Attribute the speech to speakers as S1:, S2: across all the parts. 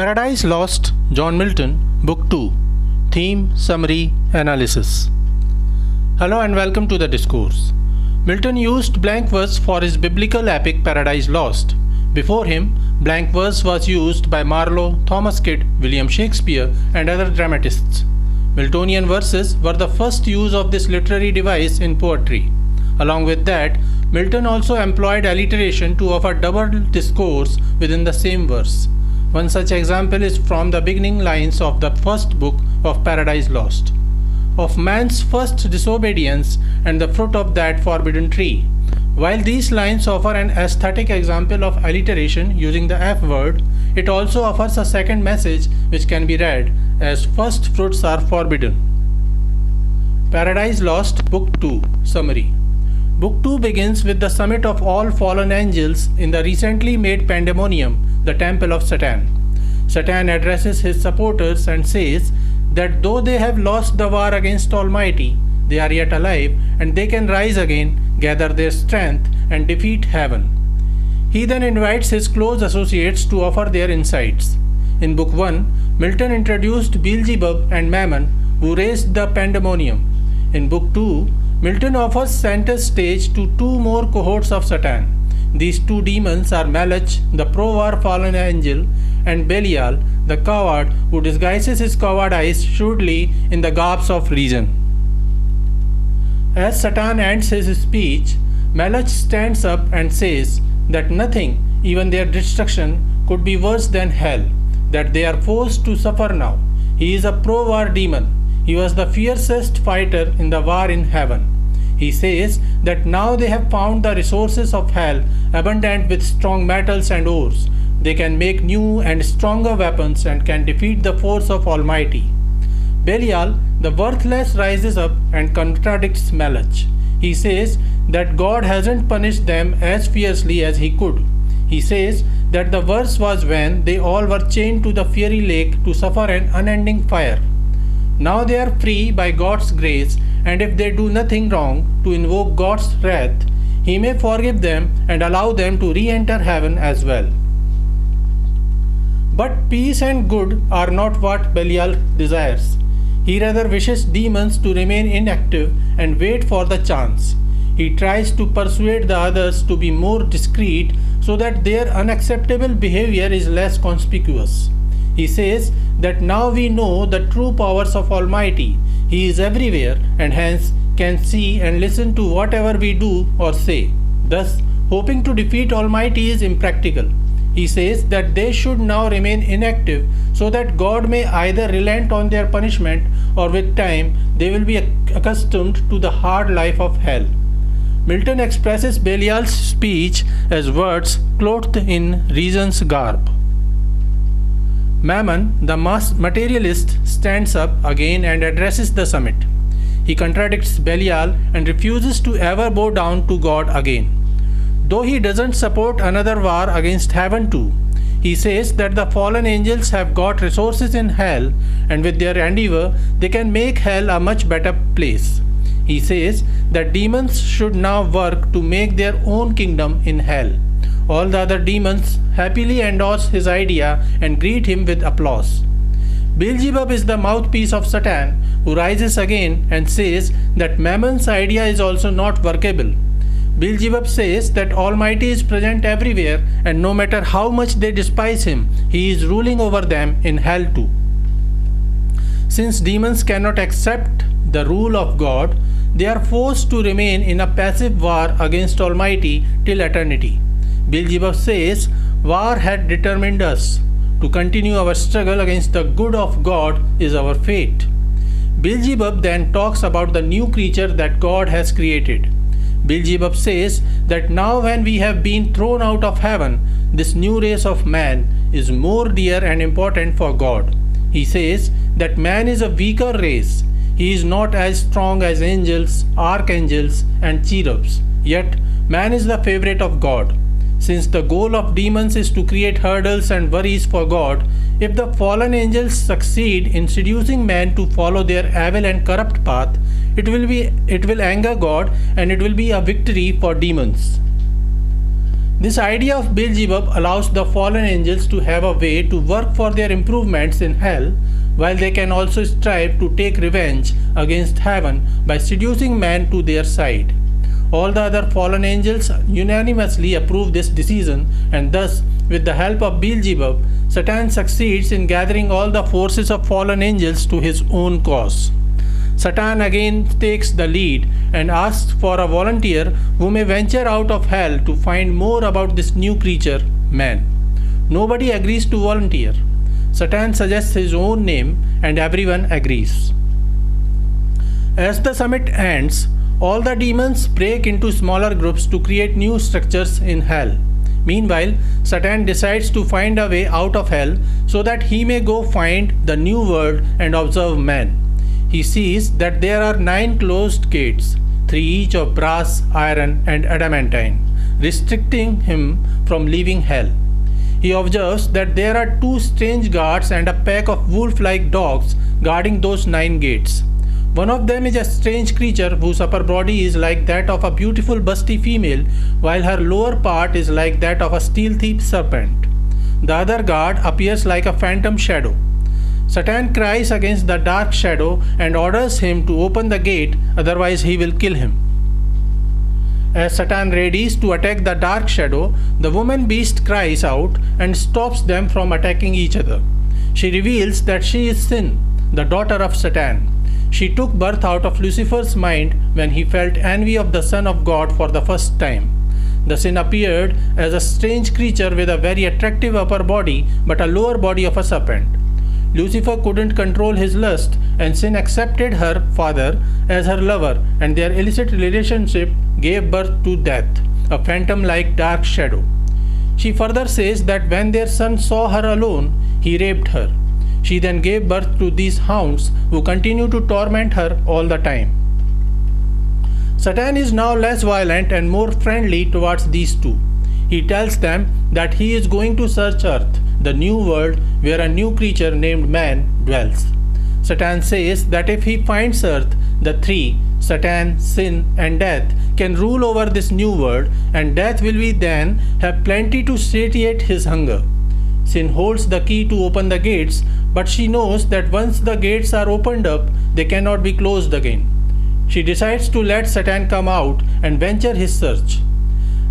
S1: Paradise Lost, John Milton, Book 2. Theme, Summary, Analysis. Hello and welcome to the discourse. Milton used blank verse for his biblical epic Paradise Lost. Before him, blank verse was used by Marlowe, Thomas Kyd, William Shakespeare, and other dramatists. Miltonian verses were the first use of this literary device in poetry. Along with that, Milton also employed alliteration to offer double discourse within the same verse. One such example is from the beginning lines of the first book of Paradise Lost. Of man's first disobedience and the fruit of that forbidden tree. While these lines offer an aesthetic example of alliteration using the F word, it also offers a second message which can be read as first fruits are forbidden. Paradise Lost, Book 2, Summary. Book 2 begins with the summit of all fallen angels in the recently made Pandemonium, the temple of Satan. Satan addresses his supporters and says that though they have lost the war against Almighty, they are yet alive and they can rise again, gather their strength, and defeat heaven. He then invites his close associates to offer their insights. In Book 1, Milton introduced Beelzebub and Mammon, who raised the Pandemonium. In Book 2, Milton offers center stage to two more cohorts of Satan. These two demons are Malach, the pro-war fallen angel, and Belial, the coward who disguises his cowardice shrewdly in the garbs of reason. As Satan ends his speech, Malach stands up and says that nothing, even their destruction, could be worse than hell, that they are forced to suffer now. He is a pro-war demon. He was the fiercest fighter in the war in heaven. He says that now they have found the resources of hell abundant with strong metals and ores. They can make new and stronger weapons and can defeat the force of Almighty. Belial, the worthless, rises up and contradicts Malach. He says that God hasn't punished them as fiercely as he could. He says that the worst was when they all were chained to the fiery lake to suffer an unending fire. Now they are free by God's grace, and if they do nothing wrong to invoke God's wrath, He may forgive them and allow them to re-enter heaven as well. But peace and good are not what Belial desires. He rather wishes demons to remain inactive and wait for the chance. He tries to persuade the others to be more discreet so that their unacceptable behavior is less conspicuous. He says that now we know the true powers of Almighty. He is everywhere and hence can see and listen to whatever we do or say. Thus, hoping to defeat Almighty is impractical. He says that they should now remain inactive so that God may either relent on their punishment or with time they will be accustomed to the hard life of hell. Milton expresses Belial's speech as words clothed in reason's garb. Mammon, the materialist, stands up again and addresses the summit. He contradicts Belial and refuses to ever bow down to God again. Though he doesn't support another war against heaven too, he says that the fallen angels have got resources in hell and with their endeavor they can make hell a much better place. He says that demons should now work to make their own kingdom in hell. All the other demons happily endorse his idea and greet him with applause. Beelzebub is the mouthpiece of Satan, who rises again and says that Mammon's idea is also not workable. Beelzebub says that Almighty is present everywhere and no matter how much they despise him, he is ruling over them in hell too. Since demons cannot accept the rule of God, they are forced to remain in a passive war against Almighty till eternity. Beelzebub says, war had determined us. To continue our struggle against the good of God is our fate. Beelzebub then talks about the new creature that God has created. Beelzebub says that now when we have been thrown out of heaven, this new race of man is more dear and important for God. He says that man is a weaker race. He is not as strong as angels, archangels, and cherubs. Yet, man is the favorite of God. Since the goal of demons is to create hurdles and worries for God, if the fallen angels succeed in seducing man to follow their evil and corrupt path, it will anger God and it will be a victory for demons. This idea of Beelzebub allows the fallen angels to have a way to work for their improvements in hell, while they can also strive to take revenge against heaven by seducing man to their side. All the other fallen angels unanimously approve this decision, and thus, with the help of Beelzebub, Satan succeeds in gathering all the forces of fallen angels to his own cause. Satan again takes the lead and asks for a volunteer who may venture out of hell to find more about this new creature, man. Nobody agrees to volunteer. Satan suggests his own name and everyone agrees. As the summit ends, all the demons break into smaller groups to create new structures in hell. Meanwhile, Satan decides to find a way out of hell so that he may go find the new world and observe man. He sees that there are 9 closed gates, 3 each of brass, iron, and adamantine, restricting him from leaving hell. He observes that there are 2 strange guards and a pack of wolf-like dogs guarding those 9 gates. One of them is a strange creature whose upper body is like that of a beautiful busty female, while her lower part is like that of a stealthy serpent. The other guard appears like a phantom shadow. Satan cries against the dark shadow and orders him to open the gate, otherwise he will kill him. As Satan readies to attack the dark shadow, the woman beast cries out and stops them from attacking each other. She reveals that she is Sin, the daughter of Satan. She took birth out of Lucifer's mind when he felt envy of the Son of God for the first time. The Sin appeared as a strange creature with a very attractive upper body but a lower body of a serpent. Lucifer couldn't control his lust, and Sin accepted her father as her lover, and their illicit relationship gave birth to Death, a phantom-like dark shadow. She further says that when their son saw her alone, he raped her. She then gave birth to these hounds who continue to torment her all the time. Satan is now less violent and more friendly towards these two. He tells them that he is going to search earth, the new world where a new creature named man dwells. Satan says that if he finds earth, the 3, Satan, Sin, and Death, can rule over this new world, and Death will be then have plenty to satiate his hunger. Sin holds the key to open the gates, but she knows that once the gates are opened up, they cannot be closed again. She decides to let Satan come out and venture his search.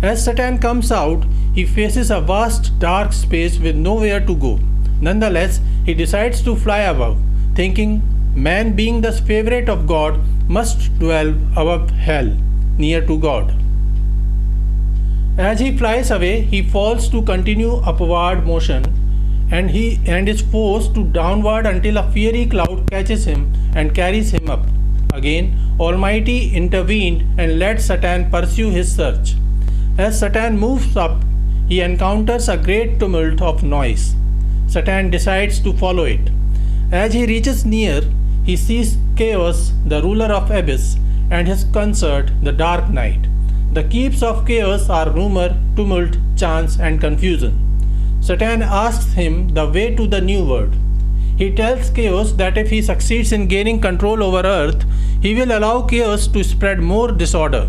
S1: As Satan comes out, he faces a vast dark space with nowhere to go. Nonetheless, he decides to fly above, thinking man, being the favorite of God, must dwell above hell, near to God. As he flies away, he falls to continue upward motion, and is forced to downward until a fiery cloud catches him and carries him up. Again, Almighty intervened and let Satan pursue his search. As Satan moves up, he encounters a great tumult of noise. Satan decides to follow it. As he reaches near, he sees Chaos, the ruler of Abyss, and his consort, the Dark Knight. The keys of chaos are rumor, tumult, chance, and confusion. Satan asks him the way to the new world. He tells Chaos that if he succeeds in gaining control over earth, he will allow chaos to spread more disorder.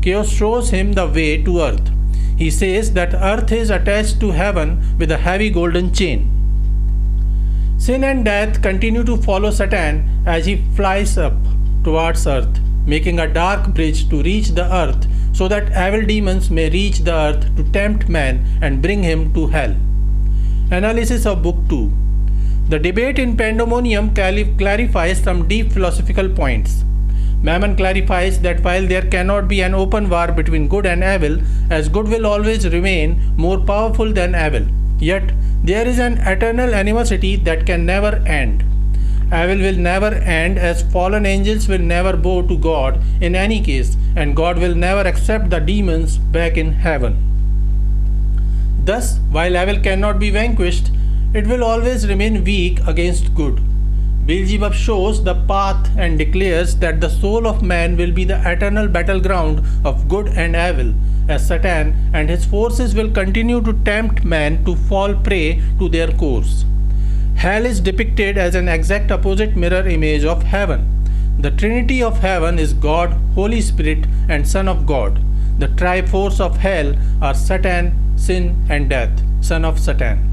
S1: Chaos shows him the way to earth. He says that earth is attached to heaven with a heavy golden chain. Sin and Death continue to follow Satan as he flies up towards earth, making a dark bridge to reach the earth so that evil demons may reach the earth to tempt man and bring him to hell. Analysis of Book 2. The debate in Pandemonium clarifies some deep philosophical points. Mammon clarifies that while there cannot be an open war between good and evil, as good will always remain more powerful than evil, yet there is an eternal animosity that can never end. Evil will never end, as fallen angels will never bow to God in any case, and God will never accept the demons back in heaven. Thus, while evil cannot be vanquished, it will always remain weak against good. Beelzebub shows the path and declares that the soul of man will be the eternal battleground of good and evil, as Satan and his forces will continue to tempt man to fall prey to their course. Hell is depicted as an exact opposite mirror image of heaven. The Trinity of heaven is God, Holy Spirit, and Son of God. The triforce of hell are Satan, sin, and death, son of Satan.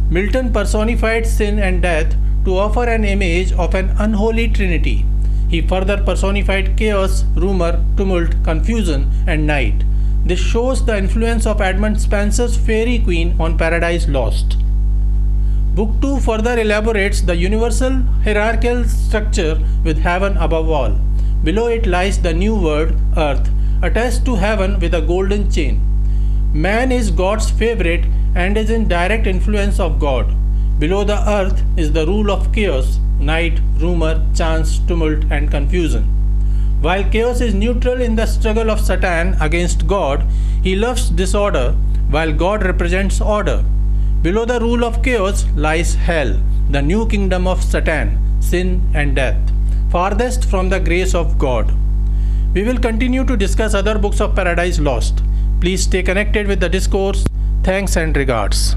S1: Milton personified sin and death to offer an image of an unholy trinity. He further personified chaos, rumor, tumult, confusion, and night. This shows the influence of Edmund Spenser's Fairy Queen on Paradise Lost. Book 2 further elaborates the universal hierarchical structure with heaven above all. Below it lies the new world, earth, attached to heaven with a golden chain. Man is God's favorite and is in direct influence of God. Below the earth is the rule of chaos, night, rumor, chance, tumult, and confusion. While chaos is neutral in the struggle of Satan against God, he loves disorder, while God represents order. Below the rule of chaos lies hell, the new kingdom of Satan, sin, and death, farthest from the grace of God. We will continue to discuss other books of Paradise Lost. Please stay connected with the discourse. Thanks and regards.